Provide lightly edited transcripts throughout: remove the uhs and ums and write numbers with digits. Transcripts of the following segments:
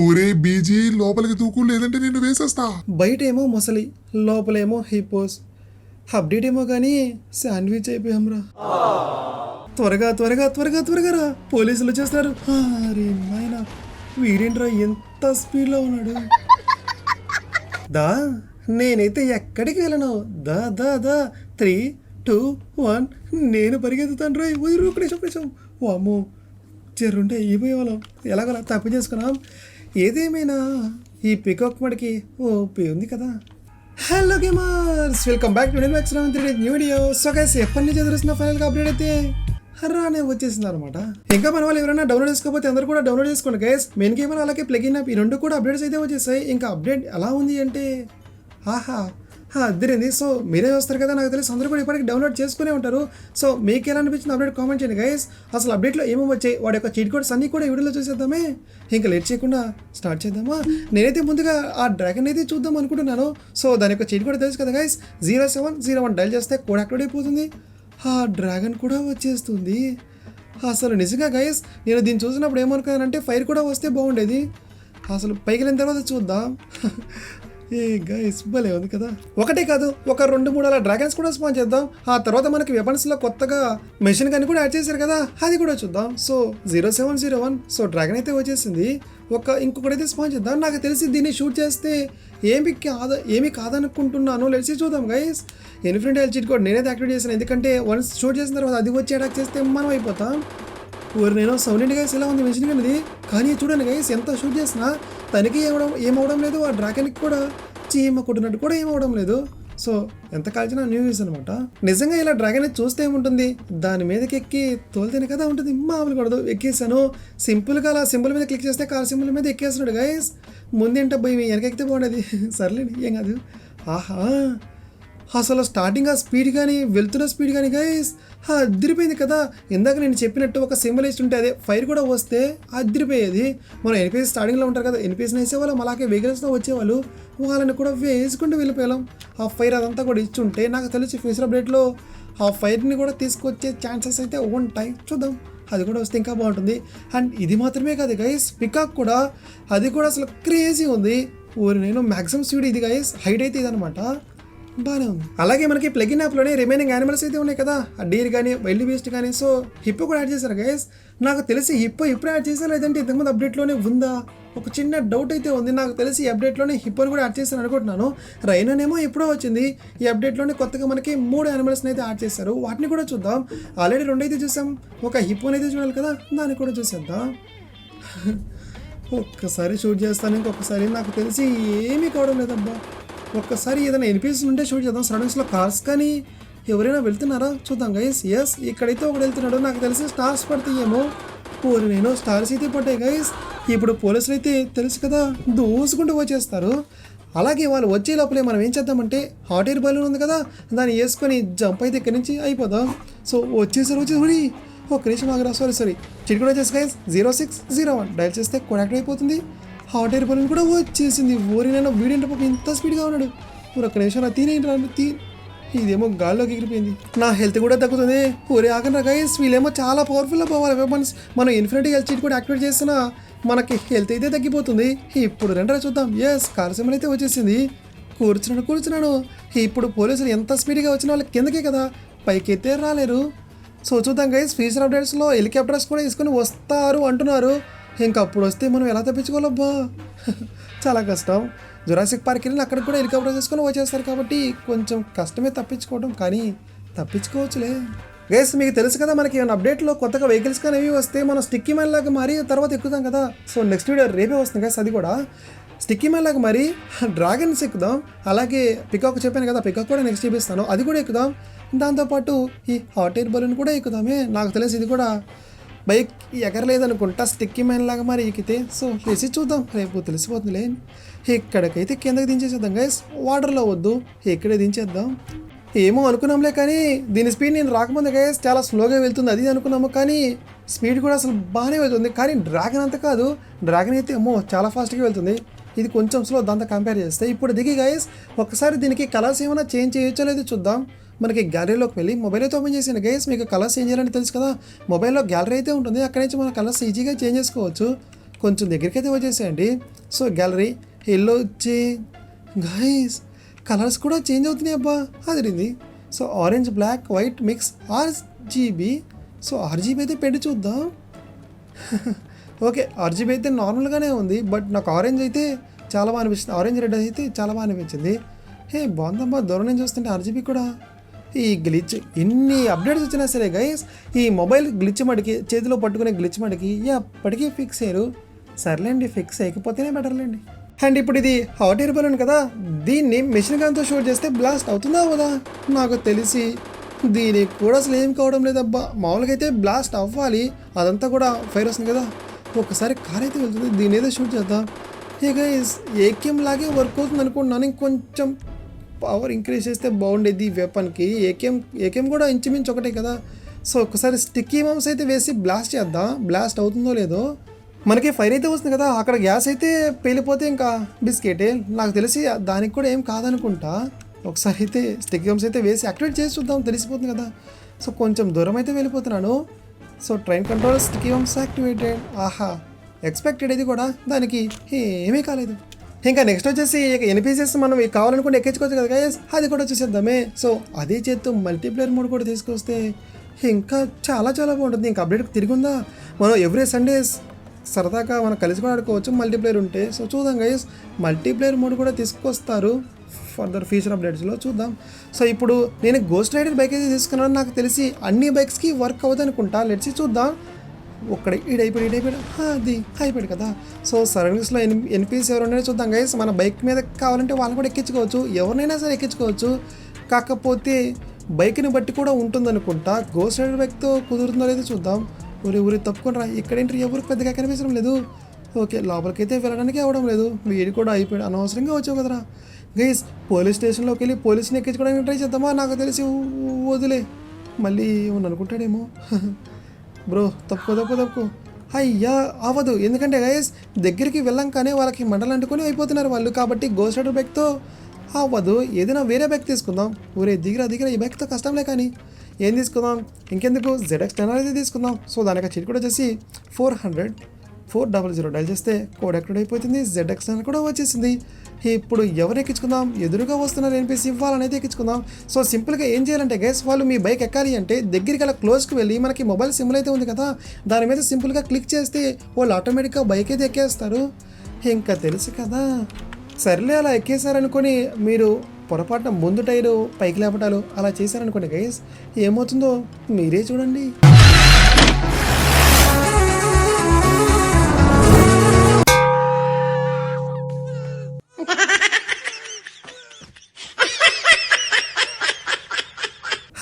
ఒరే బీజీ లోపలికి దూకు లేదంటే నిన్ను వేసేస్తా. బయటేమో మొసలి, లోపలేమో హిపోస్. అప్డేట్ ఏమో కానీ శాండ్విచ్ అయిపోయాంరా. త్వరగా త్వరగా త్వరగా త్వరగా రా, పోలీసులు వచ్చేస్తారు. అరే నాయనా, వీడేంట్రా ఎంత స్పీడ్లో ఉన్నాడు. దా నేనైతే ఎక్కడికి వెళ్ళను. దా దా దా 3, 2, 1 నేను పరిగెత్తుతాను రా. ఒకటేసం వామ్మో, చెరుంటే అయిపోయేవాళ్ళం. ఎలాగోలా తప్పు చేసుకున్నాం. ఏదేమైనా ఈ పికాక్ మడికి ఓపి ఉంది కదా. Hello gamers, welcome back to new video. So guys, ఎప్పటి నుంచి ఎదురుస్తున్న ఫైనల్గా అప్డేట్ అయితే రానే వచ్చేసింది అనమాట. ఇంకా మన వాళ్ళు ఎవరైనా డౌన్లోడ్ చేసుకోకపోతే అందరూ కూడా డౌన్లోడ్ చేసుకోండి గైస్. మెయిన్ గేమర్ అలాగే ప్లగిన్ యాప్, ఈ రెండు కూడా అప్డేట్స్ అయితే వచ్చేసాయి. ఇంకా అప్డేట్ ఎలా ఉంది అంటే ఆహా అద్దరింది. సో మీరే వస్తారు కదా, నాకు తెలిసి అందరూ కూడా ఇప్పటికి డౌన్లోడ్ చేసుకునే ఉంటారు. సో మీకు ఎలా అనిపించింది అప్డేట్ కామెంట్ చేయండి గైస్. అసలు అప్డేట్లో ఏమేమి వచ్చాయి, వాడి యొక్క చీట్ కోడ్స్ అన్నీ కూడా ఈ వీడియోలో చూసేద్దామే. ఇంకా లేట్ చేయకుండా స్టార్ట్ చేద్దామా. నేనైతే ముందుగా ఆ డ్రాగన్ అయితే చూద్దాం అనుకుంటున్నాను. సో దాని యొక్క చీట్ కోడ్ తెలుసు కదా గైస్, 0701 డైల్ చేస్తే కోడ్ యాక్టివేట్ అయిపోతుంది. ఆ డ్రాగన్ కూడా వచ్చేస్తుంది. అసలు నిజంగా గైస్, నేను దీన్ని చూసినప్పుడు ఏమనుకున్నానంటే ఫైర్ కూడా వస్తే బాగుండేది. అసలు పైకి వెళ్ళిన తర్వాత చూద్దాం. ఏ గైస్, భలే ఉంది కదా. ఒకటే కాదు, ఒక 2-3 అలా డ్రాగన్స్ కూడా స్పాన్ చేద్దాం. ఆ తర్వాత మనకి వెపన్స్లో కొత్తగా మెషిన్ గన్ కూడా యాడ్ చేశారు కదా, అది కూడా చూద్దాం. సో 0701, సో డ్రాగన్ అయితే వచ్చేసింది. ఇంకొకటైతే స్పాన్ చేద్దాం. నాకు తెలిసి దీన్ని షూట్ చేస్తే ఏమి కాదనుకుంటున్నాను. లెట్స్ చూద్దాం guys. Infinity health cheat code నేనైతే యాక్టివేట్ చేశాను, ఎందుకంటే వన్స్ షూట్ చేసిన తర్వాత అది వచ్చి అటాక్ చేస్తే మనం అయిపోతాం. నేను సౌండ్ గైస్ ఎలా ఉంది మెషిన్ గన్ ఇది. కానీ చూడండి గైస్, ఎంత షూట్ చేసినా తనకి ఏమవడం లేదు. ఆ డ్రాగన్కి కూడా చీమ కొట్టినట్టు కూడా ఏమవడం లేదు. సో ఎంత కాల్చినా న్యూస్ అనమాట. నిజంగా ఇలా డ్రాగన్ చూస్తే ఏముంటుంది, దాని మీదకి ఎక్కి తోలితేనే కదా ఉంటుంది. మామూలు కూడదు. ఎక్కేసాను సింపుల్గా, అలా సింబల్ మీద క్లిక్ చేస్తే కార్ సింబల్ మీద ఎక్కేస్తున్నాడు గైస్. ముందేంట భయం, వెనకెక్కితే బాగుండేది. సర్లేండి, ఏం కాదు. ఆహా, అసలు స్టార్టింగ్ ఆ స్పీడ్ కానీ వెళ్తున్న స్పీడ్ కానీ గైస్ అదిరిపోయింది కదా. ఇందాక నేను చెప్పినట్టు ఒక సింబల్ ఇస్తుంటే అదే ఫైర్ కూడా వస్తే అదిరిపోయేది. మనం ఎన్పిఎస్ స్టార్టింగ్లో ఉంటారు కదా, ఎన్పిఎస్ని వేసేవాళ్ళం, అలాగే వెహికల్స్లో వచ్చేవాళ్ళు, వాళ్ళని కూడా వేసుకుంటూ వెళ్ళిపోయాం. ఆ ఫైర్ అదంతా కూడా ఇచ్చుంటే నాకు తెలిసి ఫ్యూచర్ అప్డేట్లో ఆ ఫైర్ని కూడా తీసుకొచ్చే ఛాన్సెస్ అయితే ఉంటాయి. చూద్దాం, అది కూడా వస్తే ఇంకా బాగుంటుంది. అండ్ ఇది మాత్రమే కాదు గైస్, పికాక్ కూడా, అది కూడా అసలు క్రేజీ ఉంది. నేను మ్యాక్సిమం స్పీడ్ ఇది గైస్, హైట్ అయితే ఇదనమాట. బాగానే ఉంది. అలాగే మనకి ప్లగిన్ యాప్లోనే రిమైనింగ్ యానిమల్స్ అయితే ఉన్నాయి కదా, ఆ డీర్ కానీ వైల్డ్ బీస్ట్ కానీ. సో హిప్పో కూడా యాడ్ చేశారు గైస్. నాకు తెలిసి హిప్పో ఇప్పుడు యాడ్ చేశారు, లేదంటే ఇంతకుముందు అప్డేట్లోనే ఉందా, ఒక చిన్న డౌట్ అయితే ఉంది. నాకు తెలిసి ఈ అప్డేట్లోనే హిప్పోని కూడా యాడ్ చేశాను అనుకుంటున్నాను. రైనోనేమో ఎప్పుడో వచ్చింది. ఈ అప్డేట్లోనే కొత్తగా మనకి 3 యానిమల్స్ని అయితే యాడ్ చేశారు. వాటిని కూడా చూద్దాం. ఆల్రెడీ 2 అయితే చూసాం, ఒక హిప్పోని అయితే చూడాలి కదా, దాన్ని కూడా చూసేద్దాం. ఒక్కసారి షూట్ చేస్తాను, ఇంకొకసారి నాకు తెలిసి ఏమీ కావడం లేదబ్బా. ఒక్కసారి ఏదైనా ఎన్పిఎస్ ఉంటే షూట్ చేద్దాం. సరౌండింగ్స్లో కార్స్ కానీ ఎవరైనా వెళ్తున్నారా చూద్దాం గైస్. ఎస్, ఇక్కడైతే ఒకడు వెళ్తున్నాడు. నాకు తెలిసి స్టార్స్ పడతాయేమో. నేను స్టార్స్ అయితే పడ్డాయి గైస్. ఇప్పుడు పోలీసులు అయితే తెలుసు కదా, దూసుకుంటూ వచ్చేస్తారు. అలాగే వాళ్ళు వచ్చే లోపలే మనం ఏం చేద్దామంటే హాట్ ఎయిర్ బలూన్ ఉంది కదా, దాన్ని వేసుకొని జంప్ అయితే ఇక్కడి నుంచి అయిపోదాం. సో వచ్చేసారు. ఒక్క నిమిషం ఆగరా. సారీ చిట్ కూడా వచ్చేసి గైస్ 0601 డైల్ చేస్తే కొనాక్ట్ అయిపోతుంది. హాట్ ఎయిర్ బలూన్ కూడా వచ్చేసింది. నేను వీడింటే పాపం ఇంత స్పీడ్గా ఉన్నాడు. ఒక్క నిమిషం నా ఇదేమో గాల్లోకి ఎగిరిపోయింది. నా హెల్త్ కూడా తగ్గుతుంది. ఆగండి గైస్, వీళ్ళేమో చాలా పవర్ఫుల్ పోవాలి వెపన్స్. మనం ఇన్ఫినిటీ హెల్త్ చీట్ కూడా యాక్టివేట్ చేసినా మనకి హెల్త్ అయితే తగ్గిపోతుంది. ఇప్పుడు రెండరా చూద్దాం. ఎస్, కార్యక్రమం అయితే వచ్చేసింది. కూర్చున్నాడు. ఇప్పుడు పోలీసులు ఎంత స్పీడ్గా వచ్చిన వాళ్ళకి కిందకే కదా, పైకి అయితే రాలేరు. సో చూద్దాం గైస్, ఫ్యూచర్ అప్డేట్స్లో హెలికాప్టర్స్ కూడా తీసుకొని వస్తారు అంటున్నారు. ఇంకా అప్పుడు వస్తే మనం ఎలా తప్పించుకోవాలబ్బా, చాలా కష్టం. జురాసిక్ పార్క్ వెళ్ళి అక్కడికి కూడా హెలికాప్టర్ తీసుకొని వచ్చేస్తారు కాబట్టి కొంచెం కష్టమే తప్పించుకోవడం, కానీ తప్పించుకోవచ్చులే. గైస్, మీకు తెలుసు కదా, మనకి ఏమైనా అప్డేట్లో కొత్తగా వెహికల్స్ కానీ ఏవి వస్తే మనం స్టిక్కీ మ్యాన్ లాగా మారి తర్వాత ఎక్కుదాం కదా. సో నెక్స్ట్ వీడియో రేపే వస్తుంది గైస్, అది కూడా స్టిక్కీ మ్యాన్ లాగా మరి డ్రాగన్స్ ఎక్కుదాం. అలాగే పికాక్ చెప్పాను కదా, పికాక్ కూడా నెక్స్ట్ చూపిస్తాను, అది కూడా ఎక్కుదాం. దాంతోపాటు ఈ హాట్ ఎయిర్ బలూన్ కూడా ఎక్కుదామే. నాకు తెలిసి ఇది కూడా బైక్ ఎగరలేదనుకుంటా, స్టిక్కీ మ్యాన్ లాగా మరి ఎక్కితే. సో వేసి చూద్దాం, రేపు తెలిసిపోతుందిలే. ఇక్కడికైతే కిందకి దించేసేద్దాం గైస్, వాటర్లో వద్దు, ఇక్కడే దించేద్దాం. ఏమో అనుకున్నాంలే, కానీ దీని స్పీడ్ నేను రాకముందు గైస్ చాలా స్లోగా వెళ్తుంది, అది అనుకున్నాము. కానీ స్పీడ్ కూడా అసలు బాగానే వెళ్తుంది. కానీ డ్రాగన్ అంత కాదు, డ్రాగన్ అయితే చాలా ఫాస్ట్గా వెళ్తుంది. ఇది కొంచెం స్లో దాంతో కంపేర్ చేస్తే. ఇప్పుడు దిగి గైస్ ఒకసారి దీనికి కలర్స్ ఏమైనా చేంజ్ చేయొచ్చో లేదో చూద్దాం. మనకి గ్యాలరీలోకి వెళ్ళి మొబైల్ అయితే ఓపెన్ చేసాను గైస్. మీకు కలర్స్ చేంజ్ చేయాలని తెలుసు కదా, మొబైల్లో గ్యాలరీ అయితే ఉంటుంది, అక్కడి నుంచి మన కలర్స్ ఈజీగా చేంజ్ చేసుకోవచ్చు. కొంచెం దగ్గరికి అయితే వచ్చేసేయండి. సో గ్యాలరీ ఎల్లో వచ్చి గైస్ కలర్స్ కూడా చేంజ్ అవుతున్నాయి అబ్బా, అదిరింది. So orange black white mix RGB. So RGB అయితే పెట్టి చూద్దాం. ఓకే ఆర్జీబీ అయితే నార్మల్గానే ఉంది, బట్ నాకు ఆరెంజ్ అయితే చాలా బాగా అనిపించింది. ఆరెంజ్ రెడ్ అయితే చాలా బాగా అనిపించింది. బాగుందమ్మా దూరం నుంచి చూస్తుంటే ఆర్జీబీ కూడా. ఈ గ్లిచ్ ఎన్ని అప్డేట్స్ వచ్చినా సరే గైస్, ఈ మొబైల్ గ్లిచ్ మడికి చేతిలో పట్టుకునే గ్లిచ్ మడికి ఎప్పటికీ ఫిక్స్ అయ్యారు. సర్లేండి ఫిక్స్ అయ్యకపోతేనే బెటర్లేండి. అండ్ ఇప్పుడు ఇది హాట్ ఎయిర్ బలూన్ కదా, దీన్ని మెషిన్ గన్తో షూట్ చేస్తే బ్లాస్ట్ అవుతుందా అవదా? నాకు తెలిసి దీనికి కూడా అసలు ఏం కావడం లేదబ్బా. మామూలుగా అయితే బ్లాస్ట్ అవ్వాలి, అదంతా కూడా ఫైర్ వస్తుంది కదా. ఒకసారి కార్ అయితే వెళ్తుంది, దీని ఏదో షూట్ చేద్దాం. గైస్ ఏకేఎం లాగే వర్క్ అవుతుంది అనుకుంటున్నాను. ఇంకొంచెం పవర్ ఇంక్రీజ్ చేస్తే బాగుండేది ఈ వెపన్కి. ఏకేఎం కూడా ఇంచుమించు ఒకటే కదా. సో ఒకసారి స్టిక్కీ మమ్స్ అయితే వేసి బ్లాస్ట్ చేద్దాం, బ్లాస్ట్ అవుతుందో లేదో. మనకి ఫైర్ అయితే వస్తుంది కదా, అక్కడ గ్యాస్ అయితే పేలిపోతే ఇంకా బిస్కెటే. నాకు తెలిసి దానికి కూడా ఏం కాదనుకుంటా. ఒకసారి అయితే స్టిక్కీ మమ్స్ అయితే వేసి యాక్టివేట్ చేసి చూద్దాం, తెలిసిపోతుంది కదా. సో కొంచెం దూరం అయితే వెళ్ళిపోతున్నాను. So train control sticky mumps activated. ఆహా ఎక్స్పెక్టెడ్, ఇది కూడా దానికి ఏమీ కాలేదు. ఇంకా నెక్స్ట్ వచ్చేసి ఎన్పీసీస్ మనం కావాలనుకుంటే ఎక్కించుకోవచ్చు కదా గైస్, అది కూడా చూసేద్దామే. సో అదే చేస్తూ మల్టీప్లేయర్ మోడ్ కూడా తీసుకొస్తే ఇంకా చాలా చాలా బాగుంటుంది. ఇంకా అప్డేట్ తిరిగి ఉందా, మనం ఎవ్రీ సండేస్ సరదాగా మనం కలిసి కూడా ఆడుకోవచ్చు మల్టీప్లేయర్ ఉంటే. సో చూద్దాం గైస్, మల్టీప్లేయర్ మోడ్ కూడా తీసుకొస్తారు ఫర్దర్ ఫ్యూచర్ అప్డేట్స్లో, చూద్దాం. సో ఇప్పుడు నేను గోస్ట్ రైడర్ బైక్ అయితే తీసుకున్నాను. నాకు తెలిసి అన్ని బైక్స్కి వర్క్ అవ్వదు అనుకుంటా. లెట్స్ చూద్దాం. ఒక్కడ ఈడైపోయాడు అది అయిపోయాడు కదా. సో సరౌండింగ్స్లో ఎన్పీసీ ఎవరైనా చూద్దాం గైస్. మన బైక్ మీద కావాలంటే వాళ్ళని కూడా ఎక్కించుకోవచ్చు, ఎవరినైనా సరే ఎక్కించుకోవచ్చు. కాకపోతే బైక్ని బట్టి కూడా ఉంటుందనుకుంటా. గోస్ట్ రైడర్ బైక్తో కుదురుతుందో లేదో చూద్దాం. ఊరి తప్పుకొని రా, ఇక్కడేంటి ఎవరు పెద్దగా కనిపించడం లేదు. ఓకే లోపలికి అయితే వెళ్ళడానికి అవ్వడం లేదు. వీడి కూడా అయిపోయాడు, అనవసరంగా వచ్చావు కదరా. గైస్ పోలీస్ స్టేషన్లోకి వెళ్ళి పోలీస్ని ఎక్కించుకోవడానికి ట్రై చేద్దామా? నాకు తెలిసి వదిలే, మళ్ళీ ఏమన్నా అనుకుంటాడేమో. బ్రో తప్పుకో అయ్యా అవ్వదు. ఎందుకంటే గైస్ దగ్గరికి వెళ్ళంగానే వాళ్ళకి మంటలు అంటుకొని అయిపోతున్నారు వాళ్ళు. కాబట్టి గోస్ట్ రైడర్ బైక్తో అవ్వదు. ఏదైనా వేరే బైక్ తీసుకుందాం. దిగిరా ఈ బైక్తో కష్టంలే. కానీ ఏం తీసుకుందాం, ఇంకెందుకు ZX10 అయితే తీసుకుందాం. సో దానికి చీట్ కూడా వచ్చేసి 400 డైల్ చేస్తే కోడ్ యాక్టివేట్ అయిపోతుంది. ZX10 కూడా వచ్చేసింది. ఇప్పుడు ఎవరు ఎక్కించుకుందాం, ఎదురుగా వస్తున్నారు ఎన్పీసీ, ఇవ్వాలని అయితే ఎక్కించుకుందాం. సో సింపుల్గా ఏం చేయాలంటే గైస్, వాళ్ళు మీ బైక్ ఎక్కాలి అంటే దగ్గరికి అలా క్లోజ్కి వెళ్ళి మనకి మొబైల్ సింబల్ అయితే ఉంది కదా, దాని మీద సింపుల్గా క్లిక్ చేస్తే వాళ్ళు ఆటోమేటిక్గా బైక్ అయితే ఎక్కేస్తారు. ఇంకా తెలుసు కదా. సర్లే అలా ఎక్కేసారనుకొని మీరు పొరపాటున ముందు టైరు పైకి లేపటాలు అలా చేశారనుకోండి గైస్, ఏమవుతుందో మీరే చూడండి.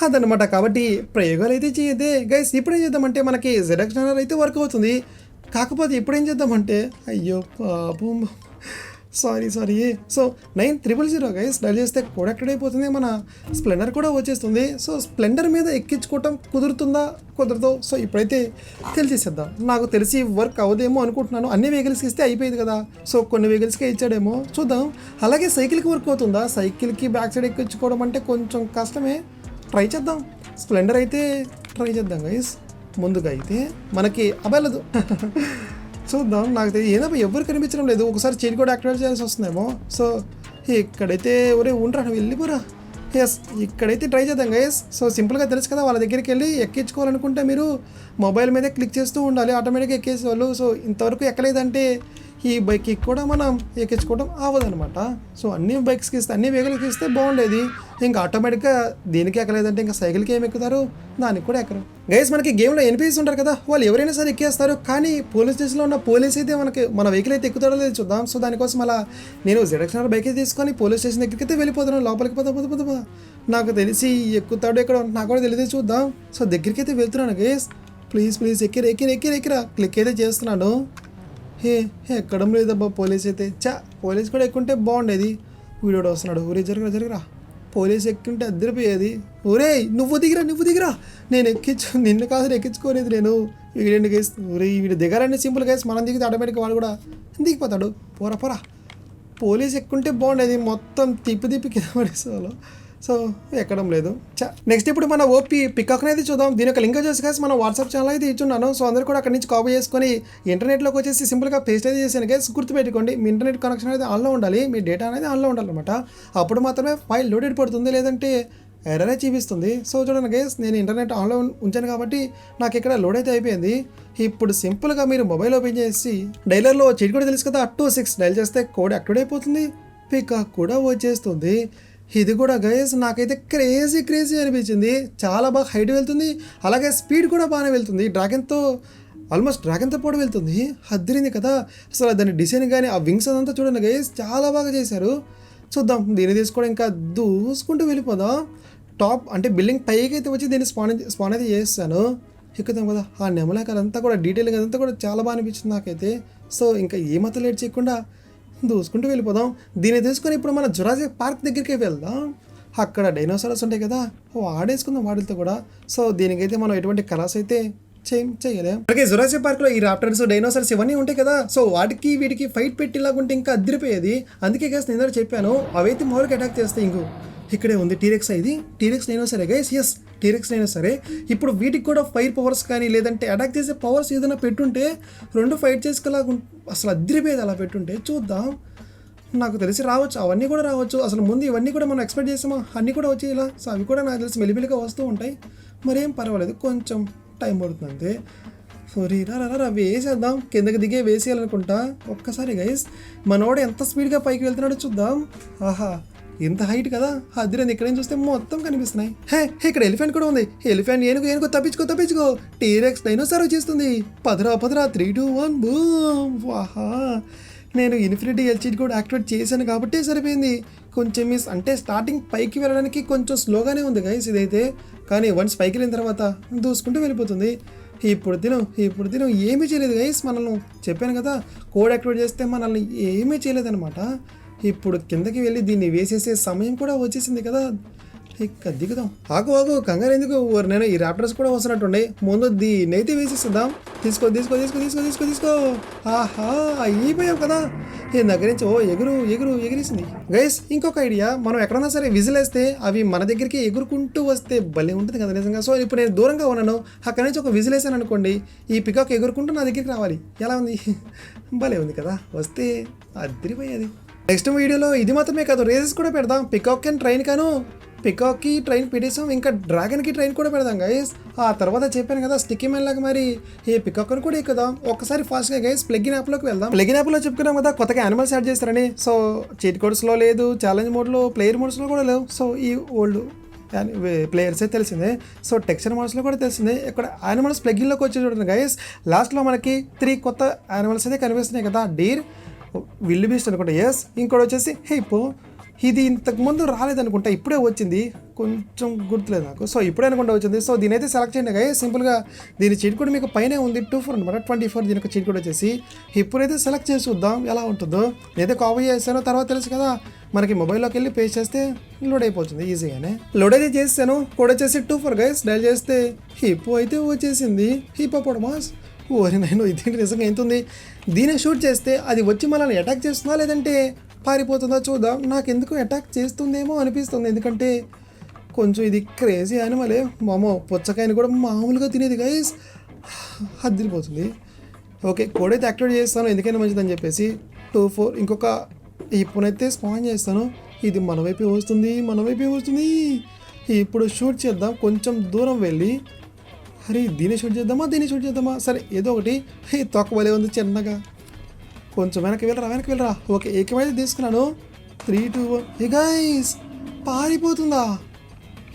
అదనమాట. కాబట్టి ప్రయోగాలు అయితే చేయద్దే గైస్. ఇప్పుడేం చేద్దామంటే మనకి ZX10 అయితే వర్క్ అవుతుంది. కాకపోతే ఇప్పుడేం చేద్దామంటే అయ్యో పాపం, సారీ. సో 9000 గైస్ డైల్ చేస్తే కోడ్ యాక్టివేట్ అయిపోతుంది. మన స్ప్లెండర్ కూడా వచ్చేస్తుంది. సో స్ప్లెండర్ మీద ఎక్కించుకోవటం కుదరదో. సో ఇప్పుడైతే తెలిసేద్దాం. నాకు తెలిసి వర్క్ అవ్వదేమో అనుకుంటున్నాను. అన్ని వెహికల్స్కి ఇస్తే అయిపోయింది కదా. సో కొన్ని వెహికల్స్కే ఇచ్చాడేమో, చూద్దాం. అలాగే సైకిల్కి వర్క్ అవుతుందా? సైకిల్కి బ్యాక్ సైడ్ ఎక్కించుకోవడం అంటే కొంచెం కష్టమే. ట్రై చేద్దాం. స్ప్లెండర్ అయితే ట్రై చేద్దాం గైస్. ముందుగా అయితే మనకి అవ్వలేదు. చూద్దాం. నాకు ఏదో ఎవరు కనిపించడం లేదు. ఒకసారి చైన్ కూడా యాక్టివేట్ చేయాల్సి వస్తుందేమో. సో ఇక్కడైతే ఉండరా వెళ్ళిపోరా. ఎస్ ఇక్కడైతే ట్రై చేద్దాం గైస్. సో సింపుల్గా తెలుసు కదా, వాళ్ళ దగ్గరికి వెళ్ళి ఎక్కించుకోవాలనుకుంటే మీరు మొబైల్ మీద క్లిక్ చేస్తూ ఉండాలి, ఆటోమేటిక్గా ఎక్కేసేవాళ్ళు. సో ఇంతవరకు ఎక్కలేదంటే ఈ బైక్కి కూడా మనం ఎక్కించుకోవడం అవ్వదనమాట. సో అన్ని బైక్స్కి ఇస్తే, అన్ని వెహికల్కి ఇస్తే బాగుండేది. ఇంకా ఆటోమేటిక్గా దీనికి ఎక్కలేదంటే ఇంకా సైకిల్కి ఏమి ఎక్కుతారు, దానికి కూడా ఎక్కరు గైస్. మనకి గేమ్లో ఎన్పీసీ ఉంటారు కదా, వాళ్ళు ఎవరైనా సరే ఎక్కేస్తారు. కానీ పోలీస్ స్టేషన్లో ఉన్న పోలీస్ అయితే మన వెహికల్ అయితే ఎక్కుతాడో లేదు చూద్దాం. సో దానికోసం అలా నేను ZX10 బైక్ అయితే తీసుకొని పోలీస్ స్టేషన్ దగ్గరికి అయితే వెళ్ళిపోతున్నాను. లోపలికి పోతా నాకు తెలిసి ఎక్కుతాడో ఎక్కడ నాకు కూడా తెలియదు, చూద్దాం. సో దగ్గరికి అయితే వెళ్తున్నాను గైస్. ప్లీజ్ ఎక్కిరా క్లిక్ అయితే చేస్తున్నాను. ఎక్కడం లేదబ్బా పోలీస్ అయితే. పోలీస్ కూడా ఎక్కుంటే బాగుండేది. వీడియోడు వస్తున్నాడు. జరగరా పోలీస్ ఎక్కుంటే అద్దరిపోయేది. నువ్వు దిగిరా నేను నిన్ను కాదు ఎక్కించుకోలేదు నేను. వీడిని గేసి వీడు దిగారండి సింపుల్ గేసి, మనం దిగితే ఆటోమేటిక్గా వాడు కూడా దిగిపోతాడు. పోరా పోలీస్ ఎక్కుంటే బాగుండేది. మొత్తం తిప్పి కింద పడేసేవాళ్ళు. సో ఎక్కడం లేదు. నెక్స్ట్ ఇప్పుడు మన ఓపీ పికాక్ అనేది చూద్దాం. దీని యొక్క లింక్ వచ్చేసి గైస్ మన వాట్సాప్ ఛానల్ అయితే ఇచ్చున్నాను. సో అందరూ కూడా అక్కడి నుంచి కాపీ చేసుకొని ఇంటర్నెట్లోకి వచ్చేసి సింపుల్గా పేస్ట్ అయితే చేశాను గైస్. గుర్తుపెట్టుకోండి, మీ ఇంటర్నెట్ కనెక్షన్ అనేది ఆన్లో ఉండాలి, మీ డేటా అనేది ఆన్లో ఉండాలన్నమాట. అప్పుడు మాత్రమే ఫైల్ లోడెడ్ పడుతుంది, లేదంటే ఎర్రరే చూపిస్తుంది. సో చూడండి గైస్, నేను ఇంటర్నెట్ ఆన్లో ఉంచాను కాబట్టి నాకు ఇక్కడ లోడ్ అయితే అయిపోయింది. ఇప్పుడు సింపుల్గా మీరు మొబైల్ ఓపెన్ చేసి డైలర్లో చీట్ కూడా తెలుసు కదా, 26 డైల్ చేస్తే కోడ్ యాక్టివేట్ అయిపోతుంది, పికాక్ కూడా వచ్చేస్తుంది. ఇది కూడా గైస్ నాకైతే క్రేజీ అనిపించింది. చాలా బాగా హైట్ వెళ్తుంది, అలాగే స్పీడ్ కూడా బాగానే వెళ్తుంది. ఆల్మోస్ట్ డ్రాగన్తో పాటు వెళ్తుంది. అద్దరింది కదా అసలు. దాని డిజైన్ కానీ ఆ వింగ్స్ అదంతా చూడండి గైస్, చాలా బాగా చేశారు. చూద్దాం, దీన్ని తీసుకోవడం ఇంకా దూసుకుంటూ వెళ్ళిపోదాం. టాప్ అంటే బిల్డింగ్ పైకి అయితే వచ్చి దీన్ని స్పాన్ అయితే చేస్తాను. ఎక్కుతాం కదా, ఆ నెమలాకాలంతా కూడా డీటెయిలింగ్ అదంతా కూడా చాలా బాగా అనిపించింది నాకైతే. సో ఇంకా ఏమాత్రం లేట్ చేయకుండా దూసుకుంటూ వెళ్ళిపోదాం. దీన్ని తీసుకొని ఇప్పుడు మన జురాసిక్ పార్క్ దగ్గరికి వెళ్దాం. అక్కడ డైనోసారస్ ఉంటాయి కదా, ఆడేసుకుందాం వాటితో కూడా. సో దీనికైతే మనం ఎటువంటి కలర్స్ అయితే చేయలేం. అలాగే జురాసిక్ పార్క్లో ఈ రాప్టర్స్, డైనోసార్స్ ఇవన్నీ ఉంటాయి కదా, సో వాటికి వీటికి ఫైట్ పెట్టేలాగుంటే ఇంకా అదిరిపోయేది. అందుకే గైస్ నేను చెప్పాను, అవైతే మామూలుగా అటాక్ చేస్తాయి. ఇక్కడే ఉంది టీరెక్స్. ఇది టీరెక్స్ డైనోసారే గైస్. ఎస్, టీరెక్స్ డైనోసారే. ఇప్పుడు వీటికి కూడా ఫైర్ పవర్స్ కానీ లేదంటే అటాక్ చేసే పవర్స్ ఏదైనా పెట్టుంటే రెండు ఫైట్ చేసుకులాగా అసలు అదిరిపోయేది. అలా పెట్టుంటే చూద్దాం, నాకు తెలిసి రావచ్చు, అవన్నీ కూడా రావచ్చు. అసలు ముందు ఇవన్నీ కూడా మనం ఎక్స్పెక్ట్ చేసామా, అన్నీ కూడా వచ్చి ఇలా. సో అవి కూడా నాకు తెలిసి మెల్లిమెల్లిగా వస్తూ ఉంటాయి. మరేం పర్వాలేదు, కొంచెం టైం పడుతుంది అంతే. సారీ రా వేసేద్దాం. కిందకి దిగే వేసేయాలనుకుంటా. ఒక్కసారి గైస్ మనోడు ఎంత స్పీడ్గా పైకి వెళ్తున్నాడో చూద్దాం. ఆహా, ఎంత హైట్ కదా, అదిరేంది. ఇక్కడ చూస్తే మొత్తం కనిపిస్తున్నాయి. హే, ఇక్కడ ఎలిఫెంట్ కూడా ఉంది. ఎలిఫెంట్ ఏనుగు తప్పించుకో. టీరెక్స్ డైనోసార్ వచ్చేస్తుంది. పదరా 3, 2, 1 బూమ్. వాహా, నేను ఇన్ఫినిటీ ఎల్చీట్ కూడా యాక్టివేట్ చేశాను కాబట్టి సరిపోయింది. కొంచెం మిస్ అంటే స్టార్టింగ్ పైకి వెళ్ళడానికి కొంచెం స్లోగానే ఉంది గైస్ ఇదైతే. కానీ వన్స్ పైకి వెళ్ళిన తర్వాత దూసుకుంటూ వెళ్ళిపోతుంది. ఇప్పుడు తిను ఏమీ చేయలేదు గైస్. మనల్ని చెప్పాను కదా, కోడ్ యాక్టివేట్ చేస్తే మనల్ని ఏమీ చేయలేదన్నమాట. ఇప్పుడు కిందకి వెళ్ళి దీన్ని వేసేసే సమయం కూడా వచ్చేసింది కదా. ఇక దిగుదాం. ఆగు కంగారు ఎందుకు, నేను ఈ రాప్టర్స్ కూడా వస్తున్నట్టుండే. ముందు దీన్నైతే వేసేస్తుందాం. తీసుకో. ఆహా, అయిపోయావు కదా. ఈ దగ్గర నుంచి ఎగిరేసింది గైస్. ఇంకొక ఐడియా, మనం ఎక్కడన్నా సరే విజిల్ వేస్తే అవి మన దగ్గరికి ఎగురుకుంటూ వస్తే భలే ఉంటుంది కదా నిజంగా. సో ఇప్పుడు నేను దూరంగా ఉన్నాను, అక్కడి నుంచి ఒక విజిల్ వేసాను అనుకోండి, ఈ పికాక్ ఎగురుకుంటూ నా దగ్గరికి రావాలి. ఎలా ఉంది, భలే ఉంది కదా. వస్తే అదిరిపోయేది. నెక్స్ట్ వీడియోలో ఇది మాత్రమే కాదు, రేసెస్ కూడా పెడదాం. పికాక్ అండ్ ట్రైన్ కాను, పికాక్కి ట్రైన్ పెట్టేసాం, ఇంకా డ్రాగన్కి ట్రైన్ కూడా పెడదాం గైస్. ఆ తర్వాత చెప్పాను కదా స్టిక్కీ మ్యాన్ లాగా, మరి ఈ పికాక్ని కూడా ఎక్కుదాం. ఒక్కసారి ఫాస్ట్గా గైస్ ప్లగిన్ యాప్లోకి వెళ్దాం. ప్లగిన్ యాప్లో చెప్పుకున్నాం కదా కొత్తగా యానిమల్స్ యాడ్ చేస్తారని. సో చీట్ కోడ్స్లో లేదు, ఛాలెంజ్ మోడ్లో, ప్లేయర్ మోడ్స్లో కూడా లేవు. సో ఈ ఓల్డ్ ప్లేయర్సే తెలిసిందే. సో టెక్స్చర్ మోడ్స్లో కూడా తెలిసిందే. ఇక్కడ యానిమల్స్ ప్లగిన్లోకి వచ్చి చూడండి గైస్, లాస్ట్లో మనకి 3 కొత్త యానిమల్స్ అయితే కనిపిస్తున్నాయి కదా. డీర్, విల్డ్ బీస్ట్ అనుకుంటా. ఎస్, ఇంకోటి వచ్చేసి హిప్పో. ఇది ఇంతకుముందు రాలేదనుకుంటా, ఇప్పుడే వచ్చింది, కొంచెం గుర్తులేదు నాకు. సో ఇప్పుడే అనుకుంటా వచ్చింది. సో దీని అయితే సెలెక్ట్ చేయండి గైస్. సింపుల్గా దీని చీట్ కోడ్ మీకు పైన ఉంది 24 అనమాట, 24 దీని యొక్క చీట్ కోడ్ వచ్చేసి. ఇప్పుడైతే సెలెక్ట్ చేసి చూద్దాం ఎలా ఉంటుందో. నేనైతే కాపీ చేస్తానో తర్వాత తెలుసు కదా, మనకి మొబైల్లోకి వెళ్ళి పేస్ట్ చేస్తే లోడ్ అయిపోతుంది ఈజీగానే. లోడ్ అయితే చేస్తాను. కోడ్ వచ్చేసి 24 గైస్. డైల్ చేస్తే హిప్పో అయితే వచ్చేసింది. హిప్పోపోటమస్. ఓరి నేను ఇది నిజంగా ఎంత ఉంది. దీన్ని షూట్ చేస్తే అది వచ్చి మనల్ని అటాక్ చేస్తుందా లేదంటే పారిపోతుందా చూద్దాం. నాకు ఎందుకు అటాక్ చేస్తుందేమో అనిపిస్తుంది, ఎందుకంటే కొంచెం ఇది క్రేజీ యానిమలే. మామో పుచ్చకాయని కూడా మామూలుగా తినేది గైస్, అదిరిపోతుంది. ఓకే, కోడ్ అయితే యాక్టివేట్ చేస్తాను ఎందుకైనా మంచిదని చెప్పేసి. 24 ఇంకొక ఇప్పుడైతే స్పాన్ చేస్తాను. ఇది మన వైపే వస్తుంది. ఇప్పుడు షూట్ చేద్దాం. కొంచెం దూరం వెళ్ళి, అరే దీన్ని షూట్ చేద్దామా, సరే ఏదో ఒకటి. తొక్కవలే ఉంది చిన్నగా, కొంచెం వెనక్కి వెళ్ళరా. ఓకే, ఏకమైతే తీసుకున్నాను. 3, 2, 1 గైస్, పారిపోతుందా?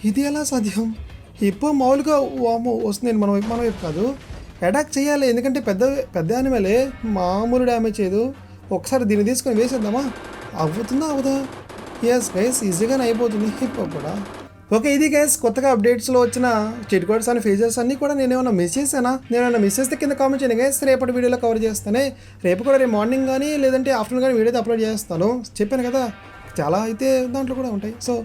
ఇది ఎలా సాధ్యం? ఇప్పుడు మామూలుగా వస్తుంది, మన వైపు కాదు. అటాక్ చేయాలి, ఎందుకంటే పెద్ద యానిమలే, మామూలు డ్యామేజ్ చేయదు. ఒకసారి దీన్ని తీసుకొని వేసేద్దామా? అవుతుందా అవదా? ఎస్ గైస్, ఈజీగానే అయిపోతుంది హిప్పో కూడా. ఓకే, ఇది గైస్ కొత్తగా అప్డేట్స్లో వచ్చిన చీట్ కోడ్స్ అండ్ ఫీచర్స్ అన్నీ కూడా నేనేమన్నా మిస్ చేశానా? నేనేమన్నా మిస్ చేస్తే కింద కామెంట్ చేయండి గైస్. రేపటి వీడియోలో కవర్ చేస్తానే. రేపు కూడా రేపు మార్నింగ్ కానీ లేదంటే ఆఫ్టర్నూన్ కానీ వీడియో అయితే అప్లోడ్ చేస్తాను. చెప్పాను కదా, చాలా అయితే దాంట్లో కూడా ఉంటాయి. సో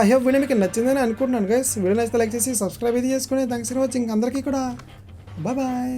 ఐ హోప్ వీడియో మీకు నచ్చిందని అనుకుంటున్నాను గైస్. వీడియో నచ్చితే లైక్ చేసి సబ్స్క్రైబ్ అయితే చేసుకుని థ్యాంక్స్ ఫర్ వాచింగ్. అందరికీ కూడా బాయ్.